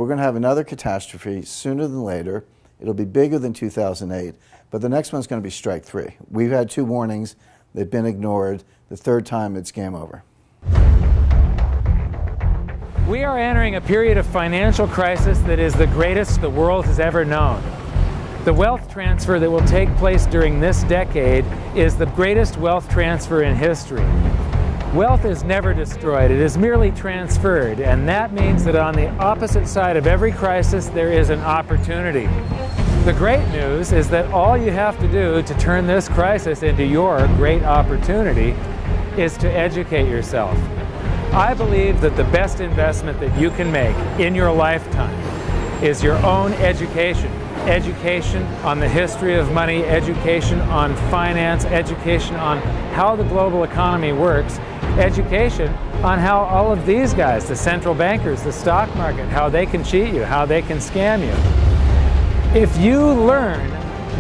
We're going to have another catastrophe sooner than later. It'll be bigger than 2008, but the next one's going to be strike 3. We've had 2 warnings. They've been ignored. The 3rd time, it's game over. We are entering a period of financial crisis that is the greatest the world has ever known. The wealth transfer that will take place during this decade is the greatest wealth transfer in history. Wealth is never destroyed, it is merely transferred, and that means that on the opposite side of every crisis there is an opportunity. The great news is that all you have to do to turn this crisis into your great opportunity is to educate yourself. I believe that the best investment that you can make in your lifetime is your own education. Education on the history of money, education on finance, education on how the global economy works, education on how all of these guys, the central bankers, the stock market, how they can cheat you, how they can scam you. If you learn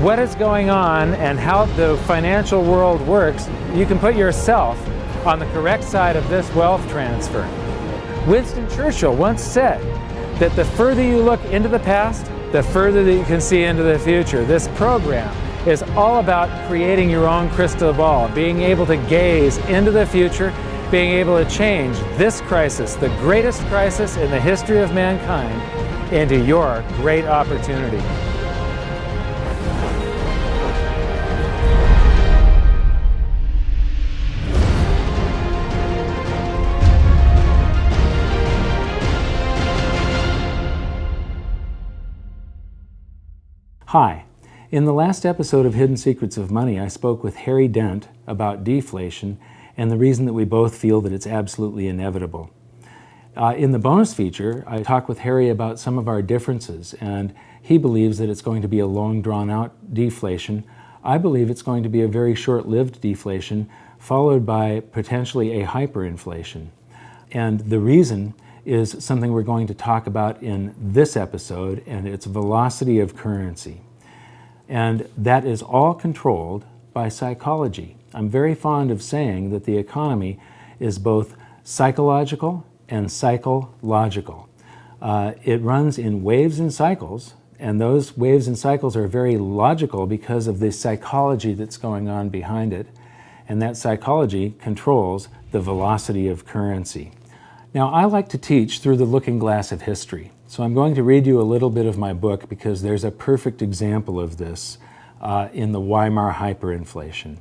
what is going on and how the financial world works, you can put yourself on the correct side of this wealth transfer. Winston Churchill once said that the further you look into the past, the further that you can see into the future. This program is all about creating your own crystal ball, being able to gaze into the future, being able to change this crisis, the greatest crisis in the history of mankind, into your great opportunity. Hi. In the last episode of Hidden Secrets of Money, I spoke with Harry Dent about deflation and the reason that we both feel that it's absolutely inevitable. In the bonus feature, I talked with Harry about some of our differences, and he believes that it's going to be a long, drawn-out deflation. I believe it's going to be a very short-lived deflation, followed by potentially a hyperinflation. And the reason is something we're going to talk about in this episode, and it's velocity of currency. And that is all controlled by psychology. I'm very fond of saying that the economy is both psychological and psychological. It runs in waves and cycles, and those waves and cycles are very logical because of the psychology that's going on behind it, and that psychology controls the velocity of currency. Now, I like to teach through the looking glass of history, so I'm going to read you a little bit of my book because there's a perfect example of this in the Weimar hyperinflation.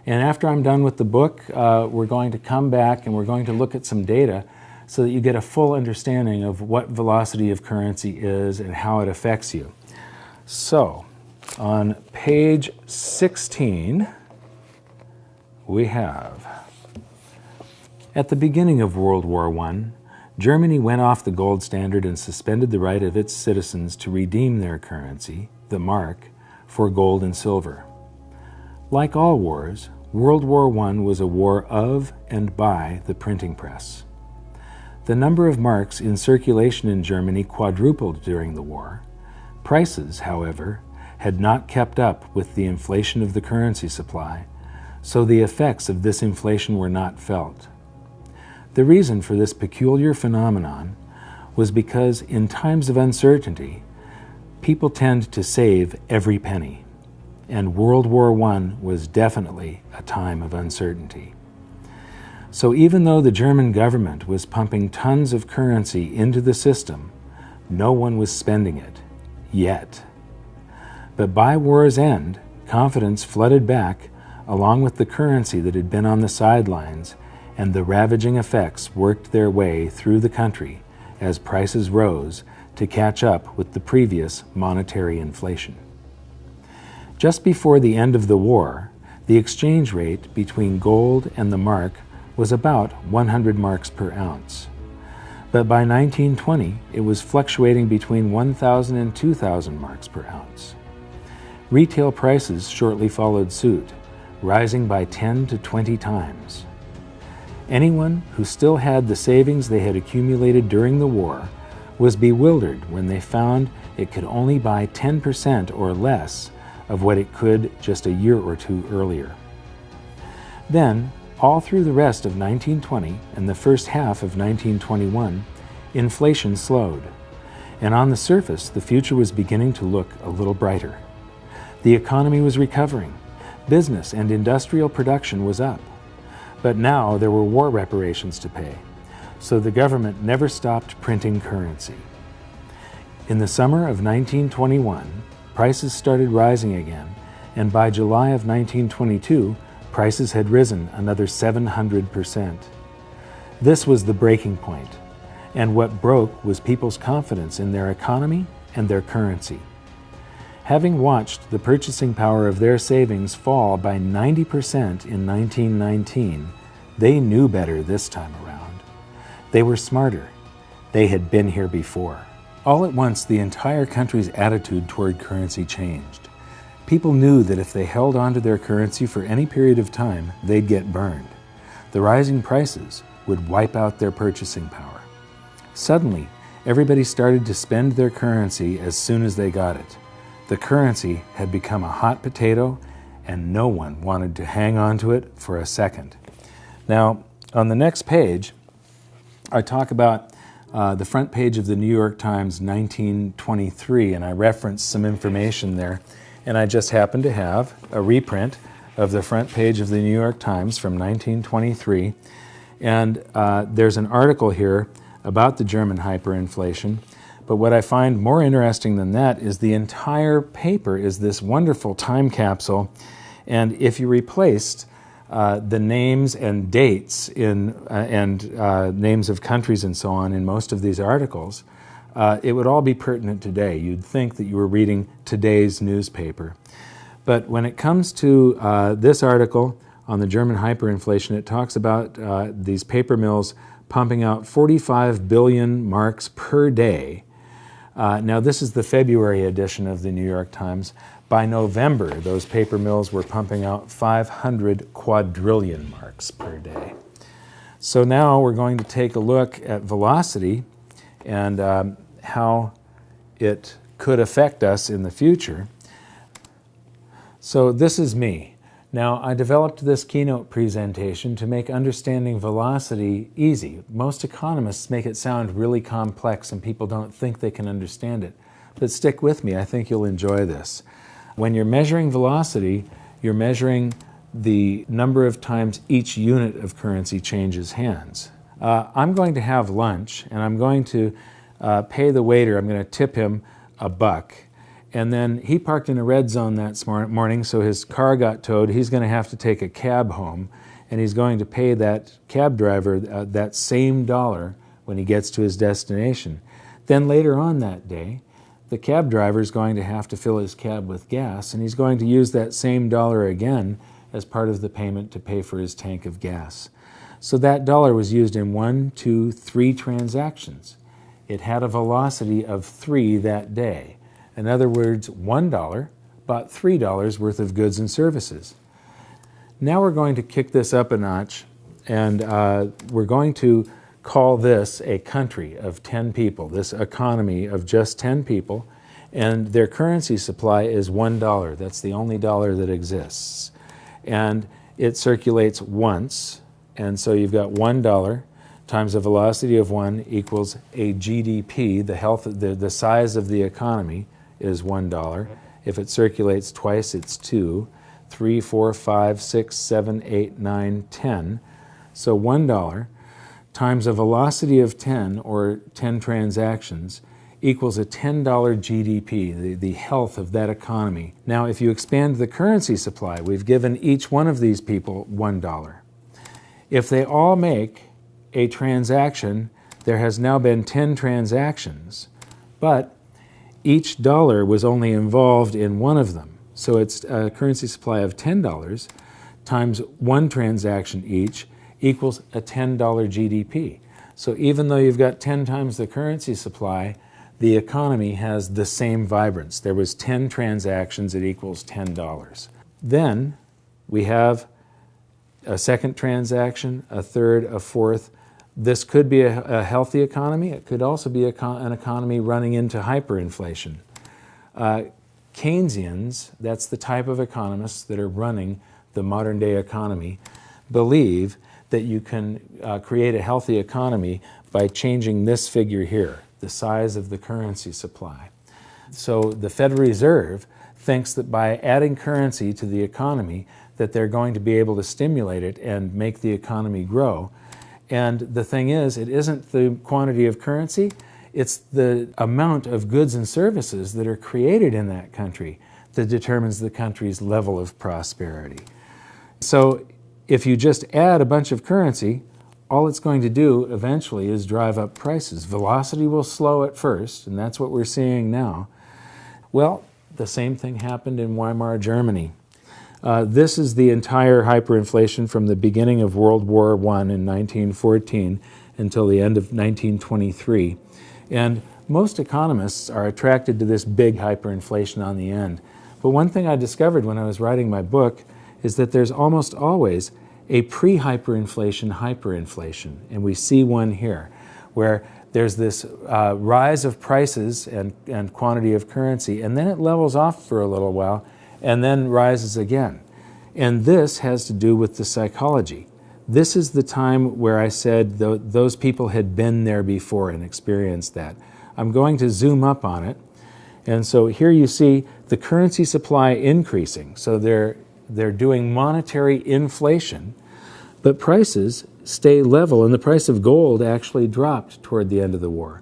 And after I'm done with the book, we're going to come back and we're going to look at some data so that you get a full understanding of what velocity of currency is and how it affects you. So, on page 16, we have: at the beginning of World War I, Germany went off the gold standard and suspended the right of its citizens to redeem their currency, the mark, for gold and silver. Like all wars, World War I was a war of and by the printing press. The number of marks in circulation in Germany quadrupled during the war. Prices, however, had not kept up with the inflation of the currency supply, so the effects of this inflation were not felt. The reason for this peculiar phenomenon was because in times of uncertainty, people tend to save every penny, and World War I was definitely a time of uncertainty. So even though the German government was pumping tons of currency into the system, no one was spending it, yet. But by war's end, confidence flooded back along with the currency that had been on the sidelines, and the ravaging effects worked their way through the country as prices rose to catch up with the previous monetary inflation. Just before the end of the war, the exchange rate between gold and the mark was about 100 marks per ounce. But by 1920, it was fluctuating between 1,000 and 2,000 marks per ounce. Retail prices shortly followed suit, rising by 10 to 20 times. Anyone who still had the savings they had accumulated during the war was bewildered when they found it could only buy 10% or less of what it could just a year or two earlier. Then, all through the rest of 1920 and the first half of 1921, inflation slowed, and on the surface, the future was beginning to look a little brighter. The economy was recovering. Business and industrial production was up. But now there were war reparations to pay, so the government never stopped printing currency. In the summer of 1921, prices started rising again, and by July of 1922, prices had risen another 700%. This was the breaking point, and what broke was people's confidence in their economy and their currency. Having watched the purchasing power of their savings fall by 90% in 1919, they knew better this time around. They were smarter. They had been here before. All at once, the entire country's attitude toward currency changed. People knew that if they held on to their currency for any period of time, they'd get burned. The rising prices would wipe out their purchasing power. Suddenly, everybody started to spend their currency as soon as they got it. The currency had become a hot potato, and no one wanted to hang on to it for a second. Now, on the next page, I talk about the front page of the New York Times 1923, and I reference some information there. And I just happen to have a reprint of the front page of the New York Times from 1923. And there's an article here about the German hyperinflation. But what I find more interesting than that is the entire paper is this wonderful time capsule. And if you replaced the names and dates and names of countries and so on in most of these articles, it would all be pertinent today. You'd think that you were reading today's newspaper. But when it comes to this article on the German hyperinflation, it talks about these paper mills pumping out 45 billion marks per day. Now, this is the February edition of the New York Times. By November, those paper mills were pumping out 500 quadrillion marks per day. So now we're going to take a look at velocity and how it could affect us in the future. So this is me. Now, I developed this keynote presentation to make understanding velocity easy. Most economists make it sound really complex and people don't think they can understand it. But stick with me, I think you'll enjoy this. When you're measuring velocity, you're measuring the number of times each unit of currency changes hands. I'm going to have lunch and I'm going to pay the waiter. I'm going to tip him $1. And then he parked in a red zone that morning, so his car got towed. He's going to have to take a cab home, and he's going to pay that cab driver that same dollar when he gets to his destination. Then later on that day, the cab driver is going to have to fill his cab with gas, and he's going to use that same dollar again as part of the payment to pay for his tank of gas. So that dollar was used in 1, 2, 3 transactions. It had a velocity of 3 that day. In other words, $1 bought $3 worth of goods and services. Now we're going to kick this up a notch, and we're going to call this a country of 10 people, this economy of just 10 people, and their currency supply is $1. That's the only dollar that exists. And it circulates once, and so you've got $1 times a velocity of 1 equals a GDP, the size of the economy, is $1. If it circulates twice, it's 2, 3, 4, 5, 6, 7, 8, 9, 10. So $1 times a velocity of 10, or 10 transactions, equals a $10 GDP, the health of that economy. Now, if you expand the currency supply, we've given each one of these people $1. If they all make a transaction, there has now been 10 transactions, but each dollar was only involved in one of them. So it's a currency supply of $10 times 1 transaction each equals a $10 GDP. So even though you've got 10 times the currency supply, the economy has the same vibrance. There was 10 transactions, it equals $10. Then we have a second transaction, a third, a fourth. This could be a healthy economy. It could also be an economy running into hyperinflation. Keynesians, that's the type of economists that are running the modern day economy, believe that you can create a healthy economy by changing this figure here. the size of the currency supply. So the Federal Reserve thinks that by adding currency to the economy, that they're going to be able to stimulate it and make the economy grow. And the thing is, it isn't the quantity of currency, it's the amount of goods and services that are created in that country that determines the country's level of prosperity. So if you just add a bunch of currency, all it's going to do eventually is drive up prices. Velocity will slow at first, and that's what we're seeing now. Well, the same thing happened in Weimar Germany. This is the entire hyperinflation from the beginning of World War I in 1914 until the end of 1923. And most economists are attracted to this big hyperinflation on the end. But one thing I discovered when I was writing my book is that there's almost always a pre-hyperinflation hyperinflation. And we see one here, where there's this rise of prices and quantity of currency, and then it levels off for a little while, and then rises again. And this has to do with the psychology. This is the time where I said those people had been there before and experienced that. I'm going to zoom up on it. And so here you see the currency supply increasing. So they're doing monetary inflation, but prices stay level, and the price of gold actually dropped toward the end of the war.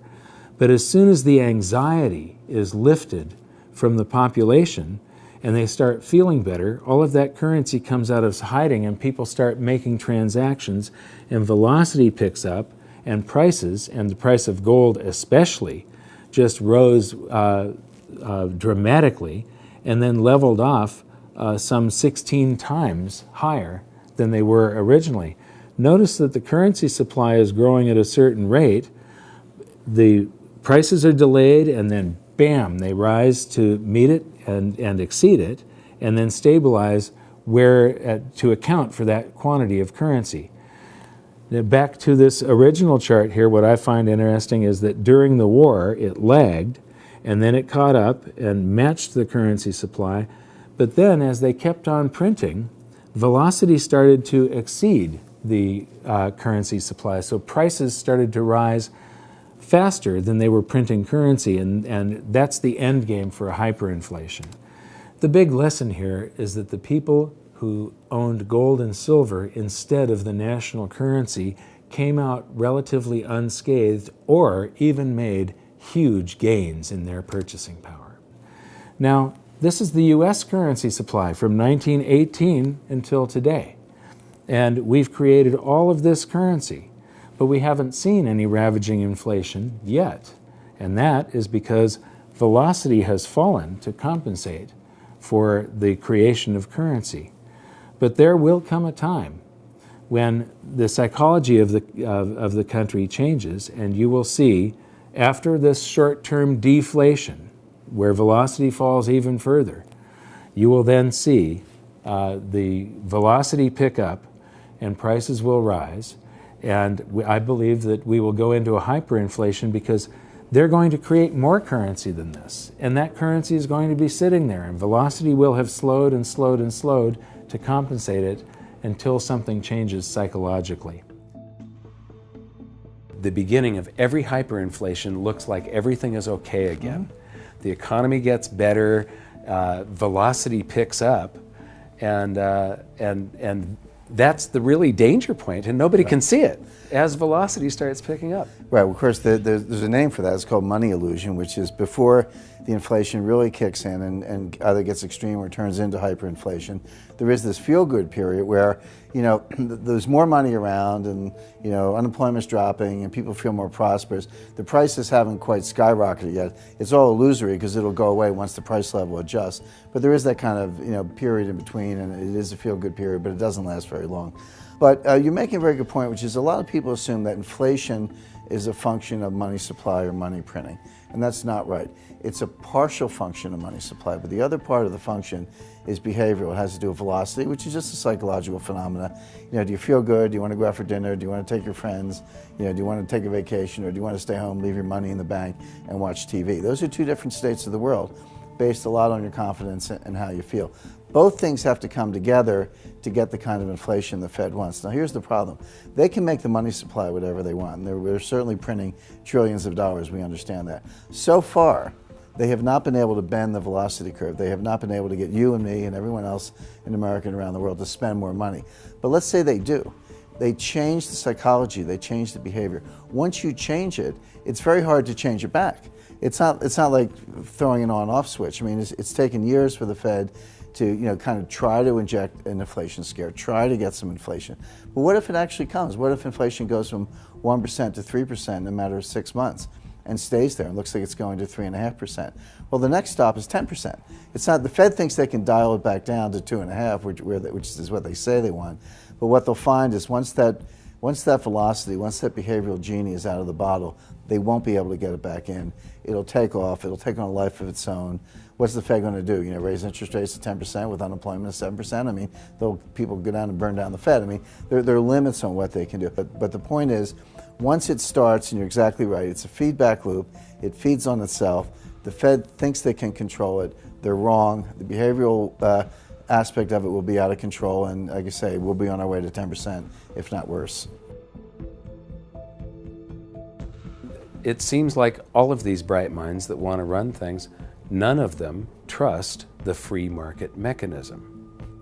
But as soon as the anxiety is lifted from the population, and they start feeling better, all of that currency comes out of hiding and people start making transactions, and velocity picks up, and prices, and the price of gold especially, just rose dramatically and then leveled off some 16 times higher than they were originally. Notice that the currency supply is growing at a certain rate, the prices are delayed, and then bam, they rise to meet it and exceed it, and then stabilize to account for that quantity of currency. Now back to this original chart here, what I find interesting is that during the war it lagged, and then it caught up and matched the currency supply, but then as they kept on printing, velocity started to exceed the currency supply, so prices started to rise faster than they were printing currency, and that's the end game for a hyperinflation. The big lesson here is that the people who owned gold and silver instead of the national currency came out relatively unscathed or even made huge gains in their purchasing power. Now, this is the US currency supply from 1918 until today, and we've created all of this currency. But we haven't seen any ravaging inflation yet, and that is because velocity has fallen to compensate for the creation of currency. But there will come a time when the psychology of the country changes, and you will see, after this short-term deflation, where velocity falls even further, you will then see the velocity pick up and prices will rise. And I believe that we will go into a hyperinflation because they're going to create more currency than this. And that currency is going to be sitting there, and velocity will have slowed and slowed and slowed to compensate it until something changes psychologically. The beginning of every hyperinflation looks like everything is okay again. The economy gets better, velocity picks up, and that's the really danger point, and nobody can see it as velocity starts picking up. Right, well, of course, there's a name for that. It's called money illusion, which is before the inflation really kicks in and either gets extreme or turns into hyperinflation. There is this feel-good period where, you know, there's more money around, and, you know, unemployment's dropping and people feel more prosperous. The prices haven't quite skyrocketed yet. It's all illusory because it'll go away once the price level adjusts. But there is that kind of, you know, period in between, and it is a feel-good period, but it doesn't last very long. But you're making a very good point, which is a lot of people assume that inflation is a function of money supply or money printing, and that's not right. It's a partial function of money supply, but the other part of the function is behavioral. It has to do with velocity, which is just a psychological phenomena. You know, do you feel good? Do you want to go out for dinner? Do you want to take your friends? You know, do you want to take a vacation, or do you want to stay home, leave your money in the bank, and watch TV? Those are two different states of the world. based a lot on your confidence and how you feel. Both things have to come together to get the kind of inflation the Fed wants. Now here's the problem. They can make the money supply whatever they want. And they're certainly printing trillions of dollars, we understand that. So far, they have not been able to bend the velocity curve. They have not been able to get you and me and everyone else in America and around the world to spend more money. But let's say they do. They change the psychology, they change the behavior. Once you change it, it's very hard to change it back. It's not like throwing an on-off switch. I mean, it's taken years for the Fed to kind of try to inject an inflation scare, try to get some inflation. But what if it actually comes? What if inflation goes from 1% to 3% in a matter of 6 months and stays there and looks like it's going to 3.5%? Well, the next stop is 10%. It's not, the Fed thinks they can dial it back down to 2.5%, which is what they say they want. But what they'll find is once that velocity, once that behavioral genie is out of the bottle, they won't be able to get it back in. It'll take off. It'll take on a life of its own. What's the Fed going to do? Raise interest rates to 10% with unemployment of 7%? I mean, people go down and burn down the Fed. I mean, there are limits on what they can do. But the point is, once it starts, and you're exactly right, it's a feedback loop. It feeds on itself. The Fed thinks they can control it. They're wrong. The behavioral aspect of it will be out of control, and like I say, we'll be on our way to 10%, if not worse. It seems like all of these bright minds that want to run things, none of them trust the free market mechanism.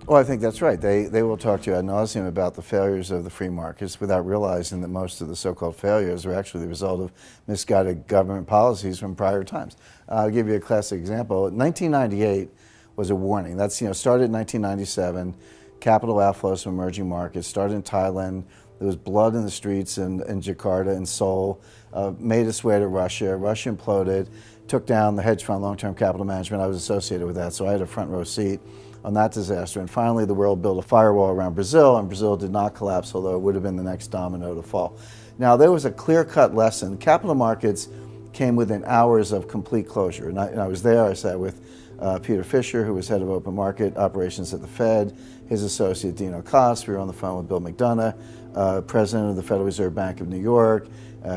Well, I think that's right. They will talk to you ad nauseum about the failures of the free markets without realizing that most of the so-called failures are actually the result of misguided government policies from prior times. I'll give you a classic example. 1998 was a warning. That's, started in 1997, capital outflows from emerging markets, started in Thailand. There was blood in the streets in Jakarta and Seoul, made its way to Russia. Russia imploded, took down the hedge fund long-term capital management. I was associated with that, so I had a front row seat on that disaster. And finally, the world built a firewall around Brazil, and Brazil did not collapse, although it would have been the next domino to fall. Now, there was a clear-cut lesson. Capital markets came within hours of complete closure. And I was there. I sat with Peter Fisher, who was head of open market operations at the Fed, his associate Dino Cost. We were on the phone with Bill McDonough, president of the Federal Reserve Bank of New York.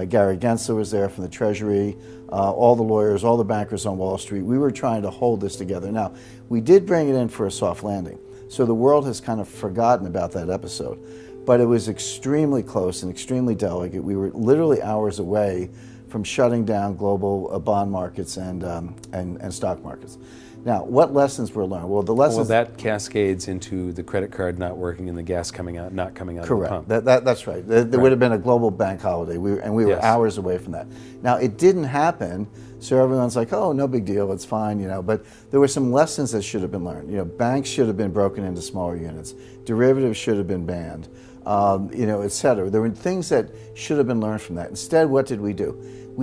Gary Gensler was there from the Treasury, all the lawyers, all the bankers on Wall Street. We were trying to hold this together. Now, we did bring it in for a soft landing, so the world has kind of forgotten about that episode. But it was extremely close and extremely delicate. We were literally hours away from shutting down global bond markets and stock markets. Now, what lessons were learned? Well, the lessons... Well, that cascades into the credit card not working and the gas coming out, not coming out Correct. of the pump. That's right. There would have been a global bank holiday, we were Yes. hours away from that. Now, it didn't happen, so everyone's like, oh, no big deal, it's fine, but there were some lessons that should have been learned. Banks should have been broken into smaller units. Derivatives should have been banned, et cetera. There were things that should have been learned from that. Instead, what did? We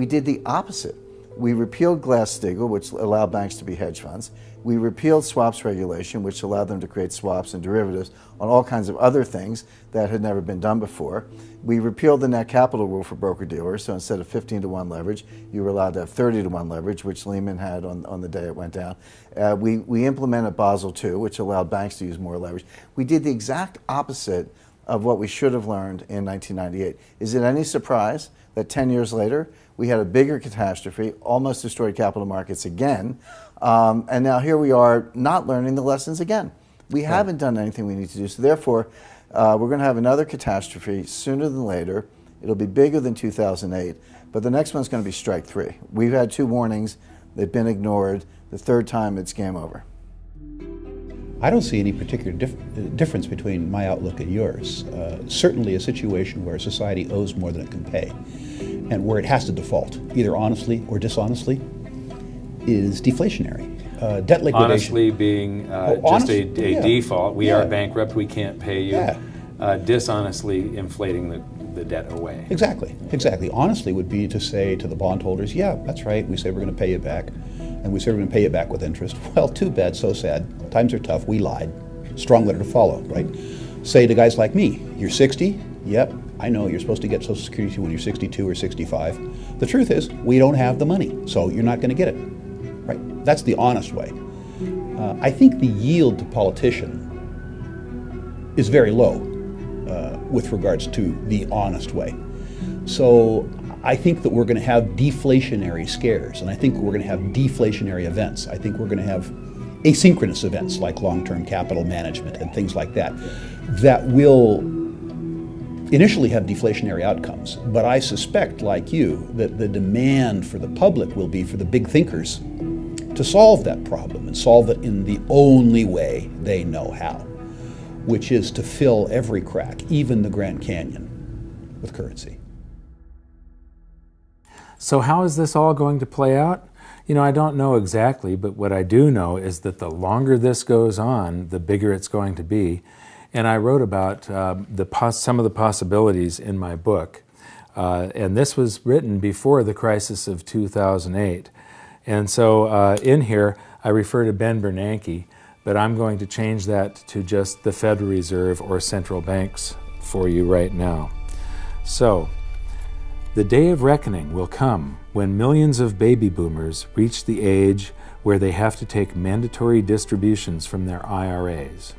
did the opposite. We repealed Glass-Steagall, which allowed banks to be hedge funds. We repealed swaps regulation, which allowed them to create swaps and derivatives on all kinds of other things that had never been done before. We repealed the net capital rule for broker-dealers, so instead of 15-to-1 leverage, you were allowed to have 30-to-1 leverage, which Lehman had on the day it went down. We implemented Basel II, which allowed banks to use more leverage. We did the exact opposite of what we should have learned in 1998. Is it any surprise that 10 years later, we had a bigger catastrophe, almost destroyed capital markets again, and now here we are not learning the lessons again. We haven't done anything we need to do, so therefore, we're going to have another catastrophe sooner than later. It'll be bigger than 2008, but the next one's going to be strike three. We've had 2 warnings, they've been ignored. The third time, it's game over. I don't see any particular difference between my outlook and yours. Certainly a situation where society owes more than it can pay, and where it has to default, either honestly or dishonestly, is deflationary. Debt liquidation. Honestly being just a default. We are bankrupt, we can't pay you. Yeah. Dishonestly inflating the debt away. Exactly. Honestly would be to say to the bondholders, yeah, that's right, we say we're going to pay you back, and we say we're going to pay you back with interest. Well, too bad, so sad. Times are tough, we lied. Strong letter to follow, right? Say to guys like me, you're 60? Yep, I know you're supposed to get Social Security when you're 62 or 65. The truth is, we don't have the money, so you're not going to get it, right? That's the honest way. I think the yield to politician is very low with regards to the honest way. So I think that we're going to have deflationary scares, and I think we're going to have deflationary events. I think we're going to have asynchronous events like long-term capital management and things like that, that will initially have deflationary outcomes. But I suspect, like you, that the demand for the public will be for the big thinkers to solve that problem and solve it in the only way they know how, which is to fill every crack, even the Grand Canyon, with currency. So how is this all going to play out? You know, I don't know exactly, but what I do know is that the longer this goes on, the bigger it's going to be. And I wrote about some of the possibilities in my book. And this was written before the crisis of 2008. And so in here, I refer to Ben Bernanke, but I'm going to change that to just the Federal Reserve or central banks for you right now. So, the day of reckoning will come when millions of baby boomers reach the age where they have to take mandatory distributions from their IRAs.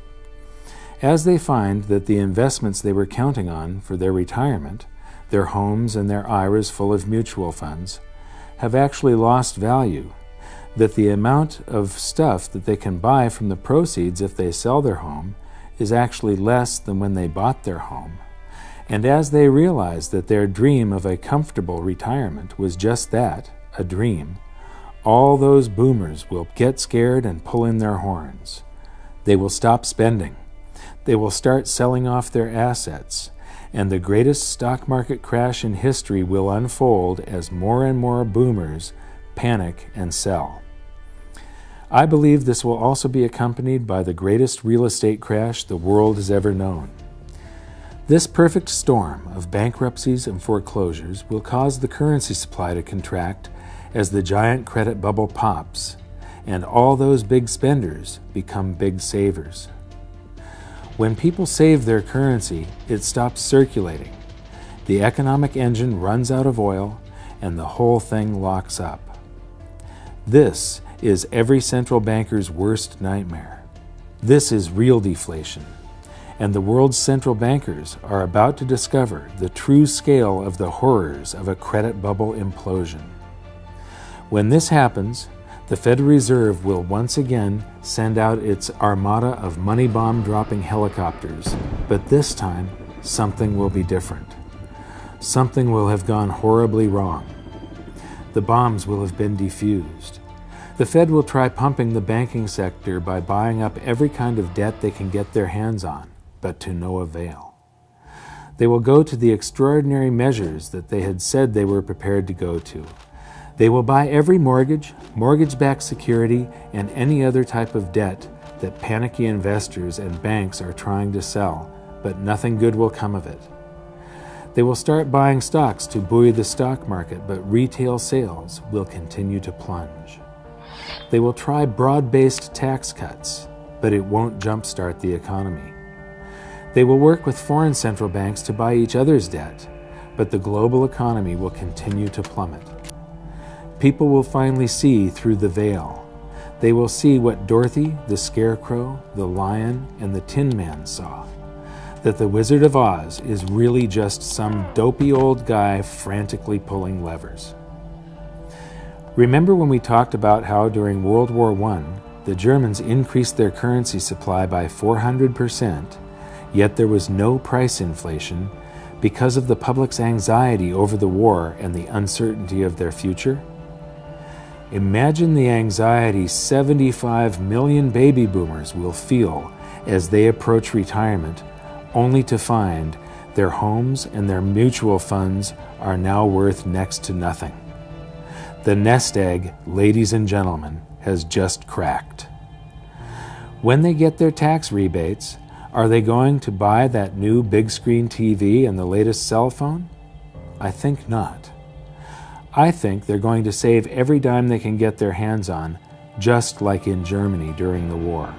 As they find that the investments they were counting on for their retirement, their homes and their IRAs full of mutual funds, have actually lost value, that the amount of stuff that they can buy from the proceeds if they sell their home is actually less than when they bought their home. And as they realize that their dream of a comfortable retirement was just that, a dream, all those boomers will get scared and pull in their horns. They will stop spending. They will start selling off their assets, and the greatest stock market crash in history will unfold as more and more boomers panic and sell. I believe this will also be accompanied by the greatest real estate crash the world has ever known. This perfect storm of bankruptcies and foreclosures will cause the currency supply to contract as the giant credit bubble pops, and all those big spenders become big savers. When people save their currency, it stops circulating. The economic engine runs out of oil, and the whole thing locks up. This is every central banker's worst nightmare. This is real deflation. And the world's central bankers are about to discover the true scale of the horrors of a credit bubble implosion. When this happens, the Federal Reserve will once again send out its armada of money bomb dropping helicopters, but this time something will be different. Something will have gone horribly wrong. The bombs will have been defused. The Fed will try pumping the banking sector by buying up every kind of debt they can get their hands on, but to no avail. They will go to the extraordinary measures that they had said they were prepared to go to. They will buy every mortgage, mortgage-backed security, and any other type of debt that panicky investors and banks are trying to sell, but nothing good will come of it. They will start buying stocks to buoy the stock market, but retail sales will continue to plunge. They will try broad-based tax cuts, but it won't jumpstart the economy. They will work with foreign central banks to buy each other's debt, but the global economy will continue to plummet. People will finally see through the veil. They will see what Dorothy, the Scarecrow, the Lion, and the Tin Man saw, that the Wizard of Oz is really just some dopey old guy frantically pulling levers. Remember when we talked about how during World War I, the Germans increased their currency supply by 400%, yet there was no price inflation because of the public's anxiety over the war and the uncertainty of their future? Imagine the anxiety 75 million baby boomers will feel as they approach retirement, only to find their homes and their mutual funds are now worth next to nothing. The nest egg, ladies and gentlemen, has just cracked. When they get their tax rebates, are they going to buy that new big screen TV and the latest cell phone? I think not. I think they're going to save every dime they can get their hands on, just like in Germany during the war.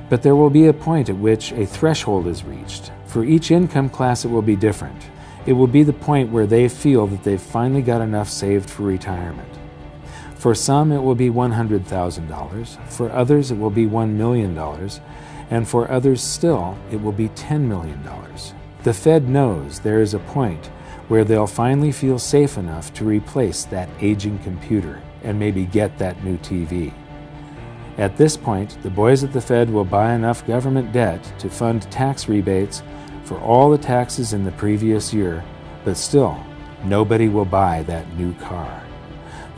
But there will be a point at which a threshold is reached. For each income class it will be different. It will be the point where they feel that they've finally got enough saved for retirement. For some it will be $100,000, for others it will be $1 million, and for others still it will be $10 million. The Fed knows there is a point where they'll finally feel safe enough to replace that aging computer and maybe get that new TV. At this point, the boys at the Fed will buy enough government debt to fund tax rebates for all the taxes in the previous year, but still, nobody will buy that new car.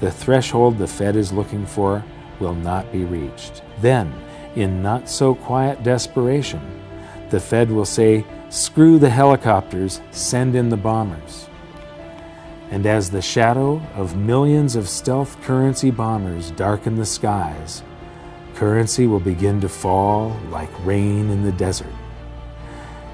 The threshold the Fed is looking for will not be reached. Then, in not-so-quiet desperation, the Fed will say, "Screw the helicopters, send in the bombers." And as the shadow of millions of stealth currency bombers darken the skies, currency will begin to fall like rain in the desert.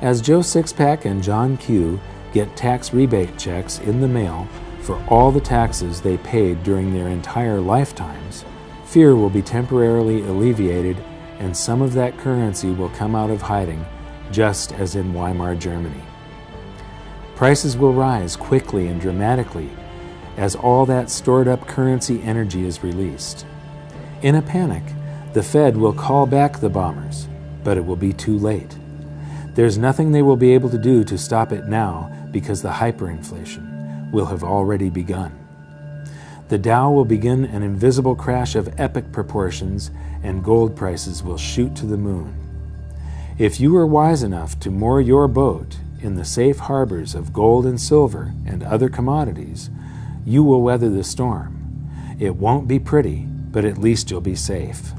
As Joe Sixpack and John Q get tax rebate checks in the mail for all the taxes they paid during their entire lifetimes, fear will be temporarily alleviated and some of that currency will come out of hiding, just as in Weimar Germany. Prices will rise quickly and dramatically as all that stored up currency energy is released. In a panic, the Fed will call back the bombers, but it will be too late. There's nothing they will be able to do to stop it now because the hyperinflation will have already begun. The Dow will begin an invisible crash of epic proportions and gold prices will shoot to the moon. If you are wise enough to moor your boat in the safe harbors of gold and silver and other commodities, you will weather the storm. It won't be pretty, but at least you'll be safe.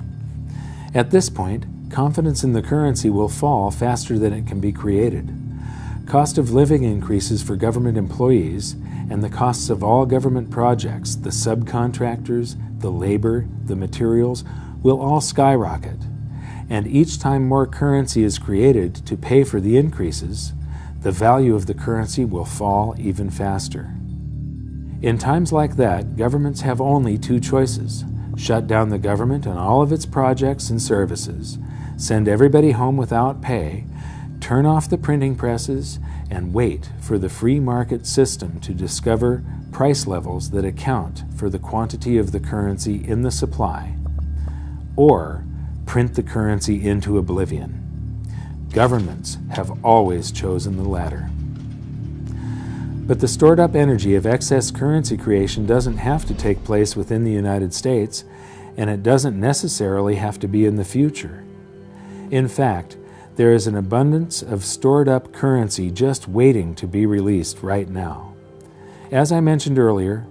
At this point, confidence in the currency will fall faster than it can be created. Cost of living increases for government employees, and the costs of all government projects, the subcontractors, the labor, the materials, will all skyrocket. And each time more currency is created to pay for the increases, the value of the currency will fall even faster. In times like that, governments have only two choices: shut down the government and all of its projects and services, send everybody home without pay, turn off the printing presses, and wait for the free market system to discover price levels that account for the quantity of the currency in the supply, or print the currency into oblivion. Governments have always chosen the latter. But the stored up energy of excess currency creation doesn't have to take place within the United States, and it doesn't necessarily have to be in the future. In fact, there is an abundance of stored up currency just waiting to be released right now. As I mentioned earlier,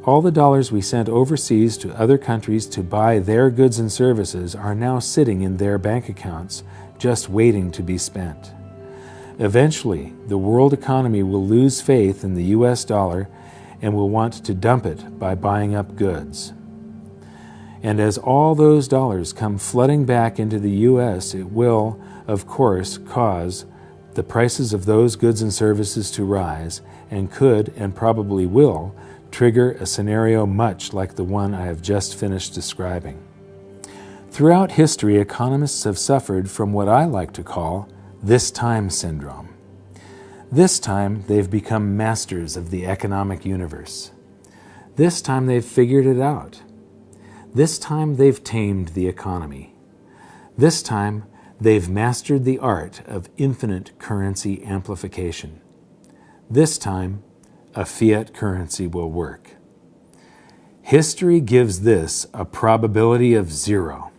all the dollars we sent overseas to other countries to buy their goods and services are now sitting in their bank accounts, just waiting to be spent. Eventually, the world economy will lose faith in the US dollar and will want to dump it by buying up goods. And as all those dollars come flooding back into the US, it will, of course, cause the prices of those goods and services to rise, and could, and probably will, trigger a scenario much like the one I have just finished describing. Throughout history, economists have suffered from what I like to call this time syndrome. This time, they've become masters of the economic universe. This time, they've figured it out. This time, they've tamed the economy. This time, they've mastered the art of infinite currency amplification. This time, a fiat currency will work. History gives this a probability of 0.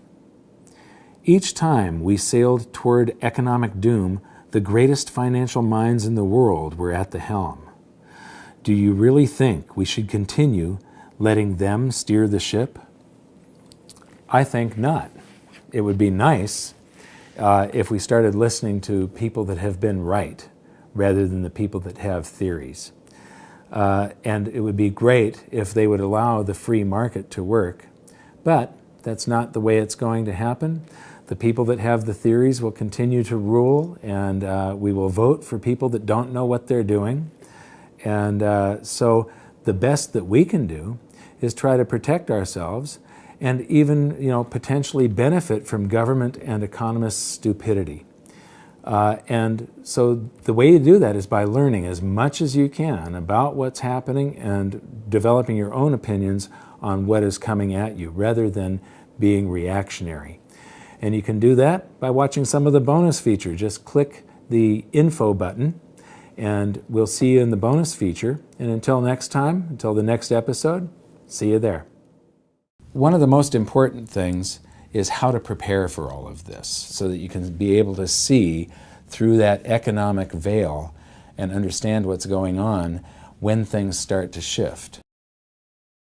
Each time we sailed toward economic doom, the greatest financial minds in the world were at the helm. Do you really think we should continue letting them steer the ship? I think not. It would be nice if we started listening to people that have been right rather than the people that have theories. And it would be great if they would allow the free market to work. But that's not the way it's going to happen. The people that have the theories will continue to rule, and we will vote for people that don't know what they're doing. And so the best that we can do is try to protect ourselves and even, potentially benefit from government and economists' stupidity. And so the way you do that is by learning as much as you can about what's happening and developing your own opinions on what is coming at you, rather than being reactionary. And you can do that by watching some of the bonus feature. Just click the info button And we'll see you in the bonus feature. And until next time, until the next episode, see you there. One of the most important things is how to prepare for all of this so that you can be able to see through that economic veil and understand what's going on when things start to shift.